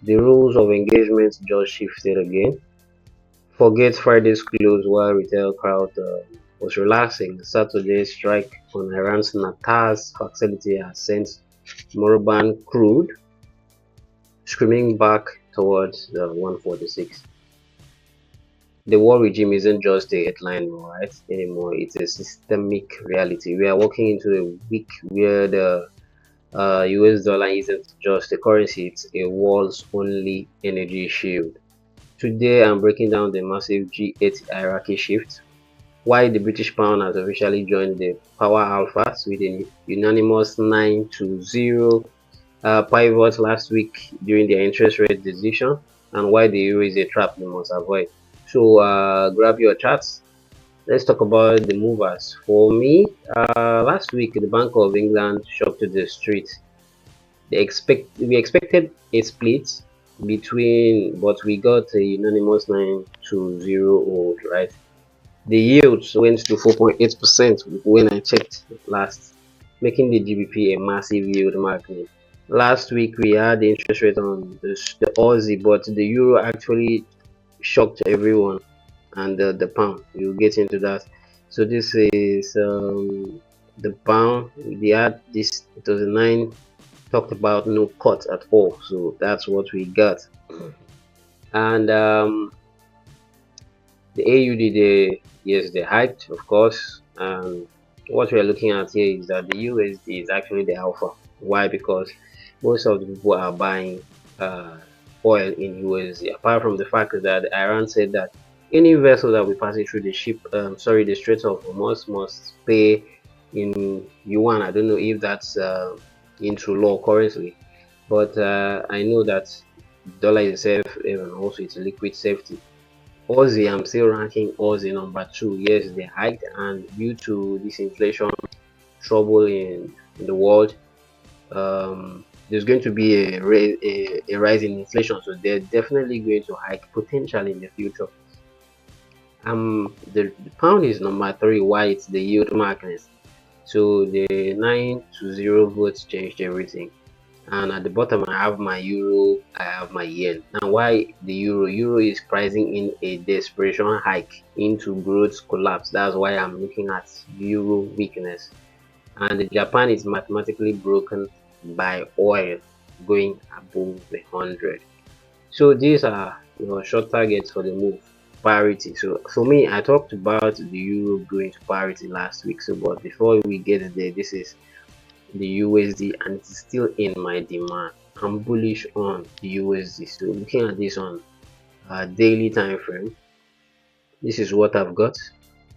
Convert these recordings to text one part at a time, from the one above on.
The rules of engagement just shifted again. Forget Friday's close while retail crowd was relaxing. Saturday's strike on Iran's Natanz facility has sent Murban Crude screaming back towards the 146. The war regime isn't just a headline, right, anymore. It's a systemic reality. We are walking into a week where the US dollar isn't just a currency, it's a world's only energy shield. Today, I'm breaking down the massive G8 hierarchy shift, why the British pound has officially joined the power alphas with a unanimous 9 to 0 pivot last week during their interest rate decision, and why the euro is a trap you must avoid. So, grab your charts. Let's talk about the movers. For me, last week the Bank of England shocked the street. We expected a split between, but we got a unanimous 9 to 0 hold, right? The yields went to 4.8% when I checked last, making the GBP a massive yield magnet. Last week we had the interest rate on the Aussie, but the euro actually shocked everyone, and the pound. We'll get into that. So this is the pound. We had this 2009 talked about no cut at all. So that's what we got, and the AUD they hiked, of course. And what we are looking at here is that the USD is actually the alpha. Why? Because most of the people are buying uh, oil in USD. Apart from the fact that Iran said that any vessel that we passing through the Strait of Hormuz must pay in yuan. I don't know if that's into law currently, but I know that dollar is safe and also it's a liquid safety. Aussie, I'm still ranking Aussie number 2. Yes, they hiked, and due to this inflation trouble in the world, there's going to be a rise in inflation, so they're definitely going to hike potentially in the future. The pound is number 3. Why? It's the yield market. So the 9 to 0 votes changed everything. And at the bottom I have my euro, I have my yen. Now why the euro is pricing in a desperation hike into growth collapse. That's why I'm looking at euro weakness. And the Japan is mathematically broken by oil going above 100. So these are short targets for the move. Parity. So for me, I talked about the euro going to parity last week. So but before we get there, this is the USD, and it's still in my demand. I'm bullish on the USD. So looking at this on a daily time frame, this is what I've got.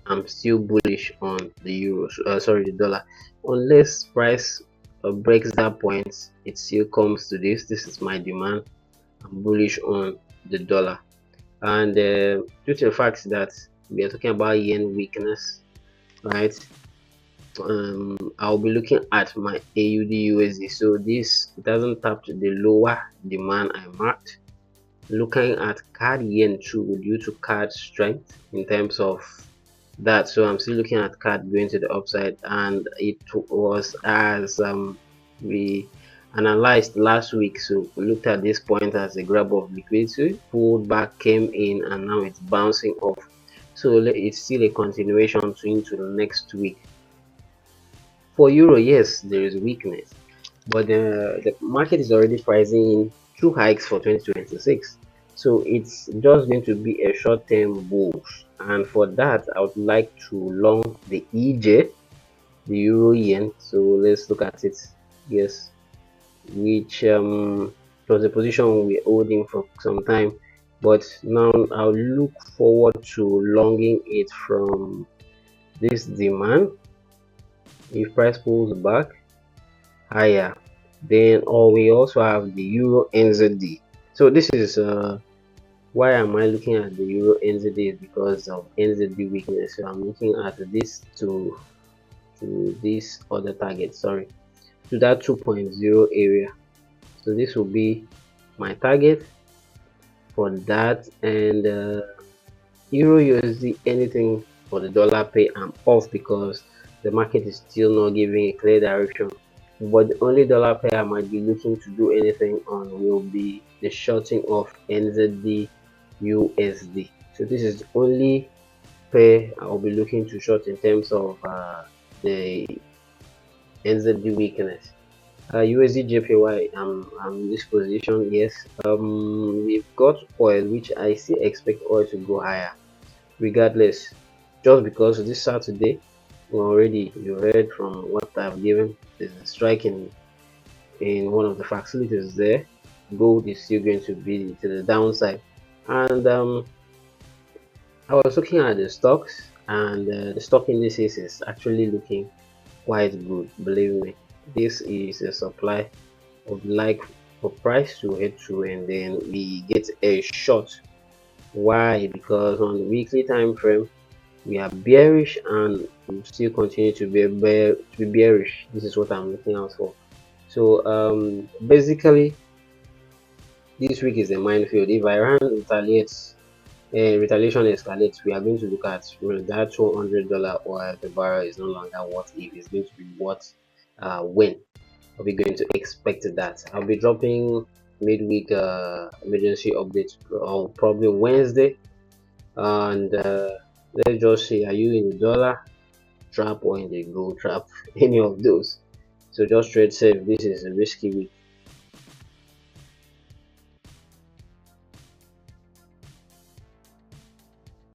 I'm still bullish on the the dollar. Unless price breaks that point, it still comes to this. This is my demand. I'm bullish on the dollar. And due to the fact that we are talking about yen weakness, right? I'll be looking at my AUD USD. So this doesn't tap to the lower demand I marked. Looking at card yen too due to card strength in terms of that. So I'm still looking at card going to the upside, and it was as we analyzed last week. So we looked at this point as a grab of liquidity, pulled back, came in, and now it's bouncing off. So it's still a continuation into the next week. For euro, yes, there is weakness, but the market is already pricing in 2 hikes for 2026. So it's just going to be a short-term bullish, and for that, I would like to long the EJ, the euro yen. So let's look at it. Yes, which was a position we're holding for some time, but now I'll look forward to longing it from this demand. If price pulls back higher, then we also have the euro NZD. So this is why am I looking at the euro NZD, is because of NZD weakness. So I'm looking at this to this other target, sorry, to that 2.0 area. So this will be my target for that. And euro USD, anything for the dollar pay, I'm off because the market is still not giving a clear direction. But the only dollar pair I might be looking to do anything on will be the shorting of NZD USD. So this is the only pair I'll be looking to short in terms of the NZD weakness. USD JPY, I'm in this position. Yes, we've got oil, which I still expect oil to go higher, regardless. Just because this Saturday, already you heard from what I've given, there's a strike in one of the facilities there. Gold is still going to be to the downside, and I was looking at the stocks, and the stock indices is actually looking quite good. Believe me, this is a supply of like for price to head through, and then we get a short. Why? Because on the weekly time frame we are bearish and we still continue to be bearish. This is what I'm looking out for. So basically this week is a minefield. If Iran retaliates, retaliation escalates, we are going to look at that $200 oil per barrel is no longer what if, it's going to be what when are we going to expect that. I'll be dropping midweek emergency updates on probably Wednesday, and let's just see, are you in the dollar trap or in the gold trap? Any of those. So just trade safe. This is a risky week.